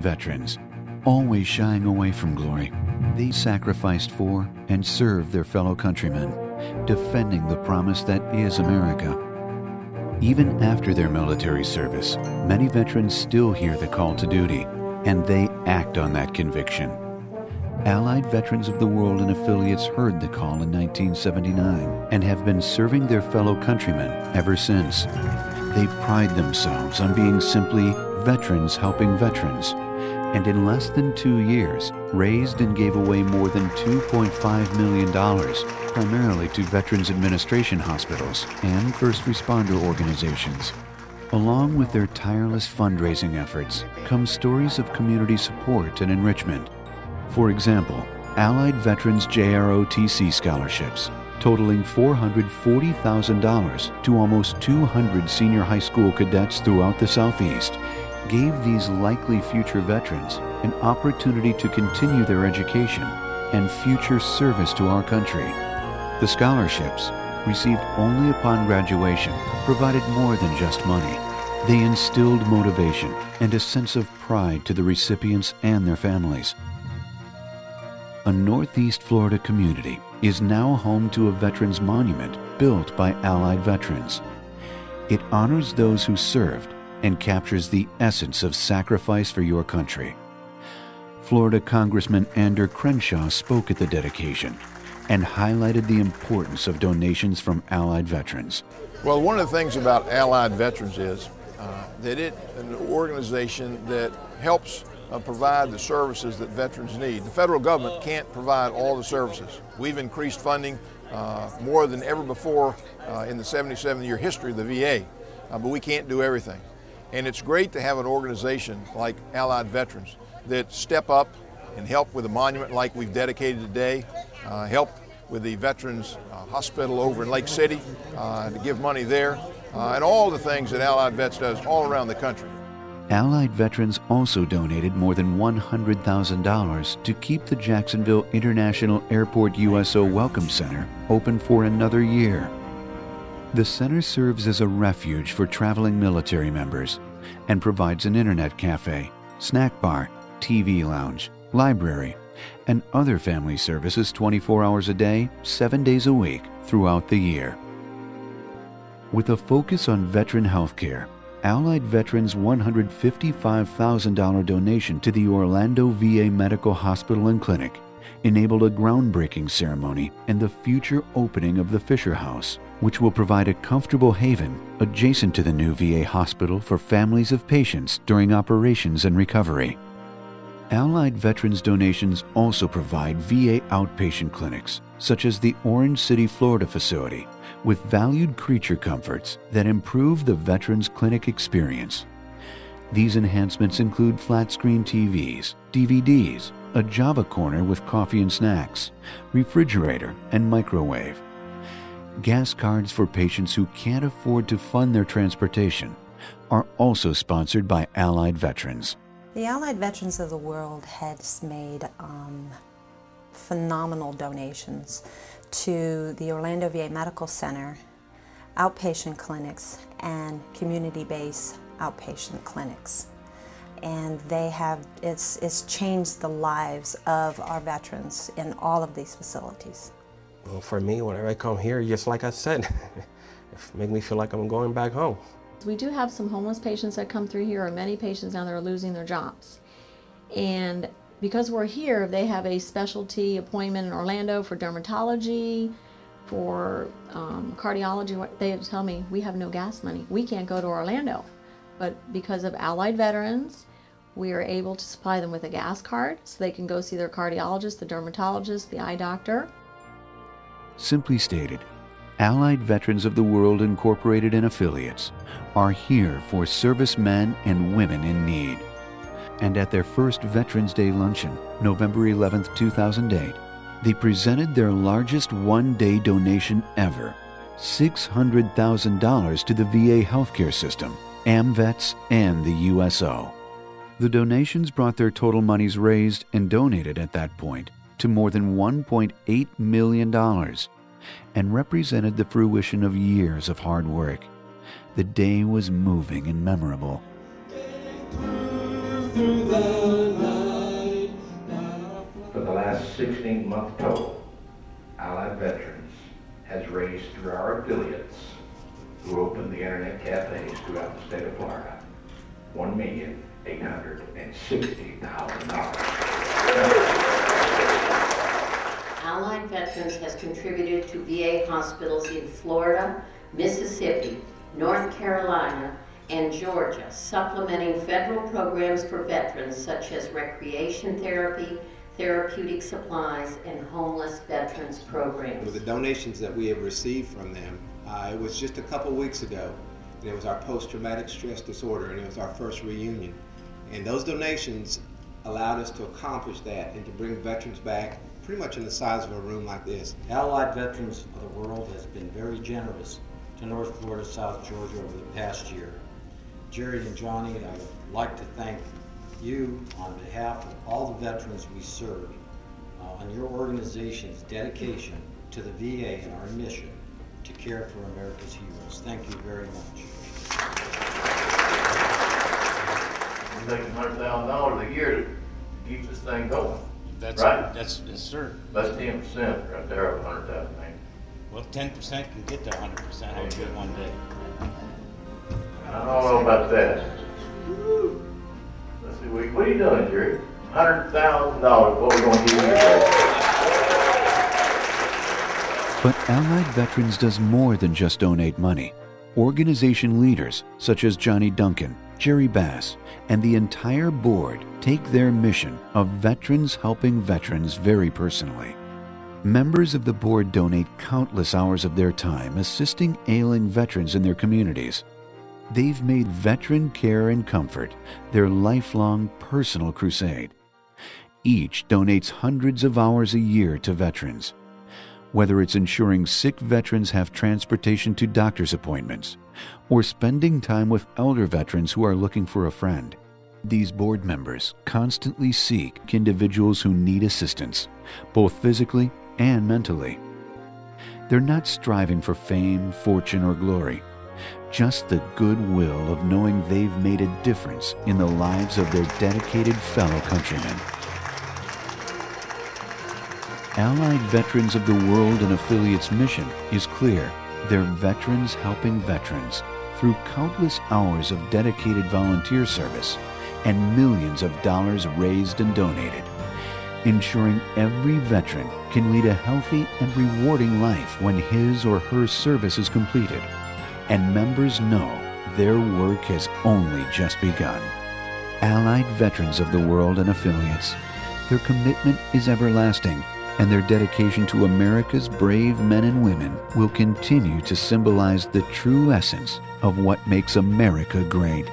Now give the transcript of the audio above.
Veterans, always shying away from glory, they sacrificed for and served their fellow countrymen, defending the promise that is America. Even after their military service, many veterans still hear the call to duty, and they act on that conviction. Allied Veterans of the World and affiliates heard the call in 1979 and have been serving their fellow countrymen ever since. They pride themselves on being simply veterans helping veterans, and in less than 2 years, raised and gave away more than $2.5 million, primarily to Veterans Administration hospitals and first responder organizations. Along with their tireless fundraising efforts come stories of community support and enrichment. For example, Allied Veterans JROTC scholarships, totaling $440,000 to almost 200 senior high school cadets throughout the Southeast, gave these likely future veterans an opportunity to continue their education and future service to our country. The scholarships, received only upon graduation, provided more than just money. They instilled motivation and a sense of pride to the recipients and their families. A Northeast Florida community is now home to a veterans monument built by Allied veterans. It honors those who served and captures the essence of sacrifice for your country. Florida Congressman Ander Crenshaw spoke at the dedication and highlighted the importance of donations from Allied veterans. Well, one of the things about Allied Veterans is that it's an organization that helps provide the services that veterans need. The federal government can't provide all the services. We've increased funding more than ever before in the 77-year history of the VA, but we can't do everything. And it's great to have an organization like Allied Veterans that step up and help with a monument like we've dedicated today, help with the Veterans Hospital over in Lake City to give money there, and all the things that Allied Vets does all around the country. Allied Veterans also donated more than $100,000 to keep the Jacksonville International Airport USO Welcome Center open for another year. The center serves as a refuge for traveling military members and provides an internet cafe, snack bar, TV lounge, library, and other family services 24 hours a day, 7 days a week throughout the year. With a focus on veteran health care, Allied Veterans' $155,000 donation to the Orlando VA Medical Hospital and Clinic enabled a groundbreaking ceremony and the future opening of the Fisher House, which will provide a comfortable haven adjacent to the new VA hospital for families of patients during operations and recovery. Allied Veterans donations also provide VA outpatient clinics, such as the Orange City, Florida facility, with valued creature comforts that improve the veterans' clinic experience. These enhancements include flat-screen TVs, DVDs, a Java corner with coffee and snacks, refrigerator, and microwave. Gas cards for patients who can't afford to fund their transportation are also sponsored by Allied Veterans. The Allied Veterans of the World has made phenomenal donations to the Orlando VA Medical Center, outpatient clinics, and community-based outpatient clinics. And it's changed the lives of our veterans in all of these facilities. Well, for me, whenever I come here, just like I said, it makes me feel like I'm going back home. We do have some homeless patients that come through here, or many patients now that are losing their jobs. And because we're here, they have a specialty appointment in Orlando for dermatology, for cardiology. They tell me, we have no gas money. We can't go to Orlando. But because of Allied Veterans, we are able to supply them with a gas card so they can go see their cardiologist, the dermatologist, the eye doctor. Simply stated, Allied Veterans of the World Incorporated and affiliates are here for servicemen and women in need. And at their first Veterans Day luncheon, November 11, 2008, they presented their largest one-day donation ever, $600,000 to the VA healthcare system, AMVETS, and the USO. The donations brought their total monies raised and donated at that point to more than $1.8 million and represented the fruition of years of hard work. The day was moving and memorable. through the night. For the last 16-month total, Allied Veterans has raised through our affiliates who opened the internet cafes throughout the state of Florida, $1,860,000. Allied Veterans has contributed to VA hospitals in Florida, Mississippi, North Carolina, and Georgia, supplementing federal programs for veterans such as recreation therapy, therapeutic supplies, and homeless veterans programs. With the donations that we have received from them, it was just a couple weeks ago, and it was our post-traumatic stress disorder, and it was our first reunion. And those donations allowed us to accomplish that and to bring veterans back pretty much in the size of a room like this. Allied Veterans of the World has been very generous to North Florida, South Georgia over the past year. Jerry and Johnny, I would like to thank you on behalf of all the veterans we serve on your organization's dedication to the VA and our mission to care for America's heroes. Thank you very much. We're making $100,000 a year to keep this thing going. That's right. That's yes, sir. That's 10% right there of 100,000. Well, 10% can get to 100% hopefully one day. I don't know about that. Let's see, what are you doing, Jerry? $100,000. What are we going to give you today? But Allied Veterans does more than just donate money. Organization leaders such as Johnny Duncan, Jerry Bass, and the entire board take their mission of veterans helping veterans very personally. Members of the board donate countless hours of their time assisting ailing veterans in their communities. They've made veteran care and comfort their lifelong personal crusade. Each donates hundreds of hours a year to veterans. Whether it's ensuring sick veterans have transportation to doctor's appointments or spending time with elder veterans who are looking for a friend, these board members constantly seek individuals who need assistance, both physically and mentally. They're not striving for fame, fortune, or glory, just the goodwill of knowing they've made a difference in the lives of their dedicated fellow countrymen. Allied Veterans of the World and Affiliates' mission is clear. They're veterans helping veterans through countless hours of dedicated volunteer service and millions of dollars raised and donated, ensuring every veteran can lead a healthy and rewarding life when his or her service is completed, and members know their work has only just begun. Allied Veterans of the World and Affiliates, their commitment is everlasting, and their dedication to America's brave men and women will continue to symbolize the true essence of what makes America great.